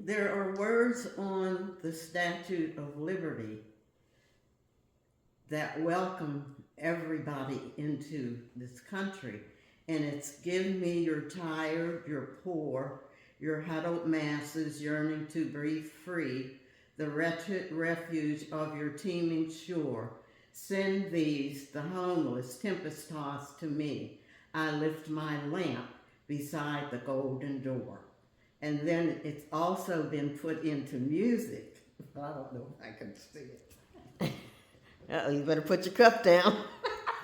There are words on the Statue of Liberty that welcome everybody into this country. And it's give me your tired, your poor, your huddled masses yearning to breathe free, the wretched refuge of your teeming shore. Send these, the homeless, tempest-tossed to me. I lift my lamp beside the golden door. And then it's also been put into music. I don't know if I can sing it. Uh-oh, you better put your cup down.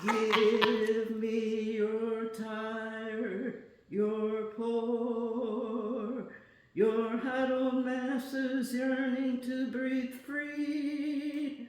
Give me your tired, your poor, your huddled masses yearning to breathe free,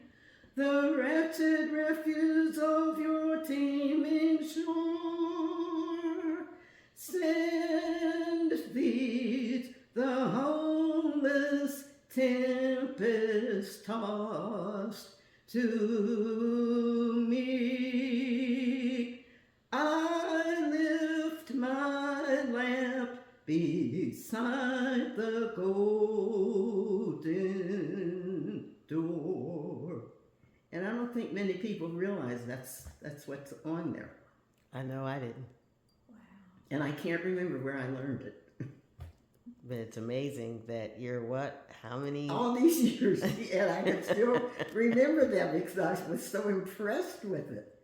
the wretched refuge of your teeming shore. Send these, the homeless, tempest-tossed, to me. I lift my lamp beside the golden door. And I don't think many people realize that's what's on there. I know I didn't. Wow. And I can't remember where I learned it. But it's amazing that you're what? How many? All these years, and I can still remember them because I was so impressed with it.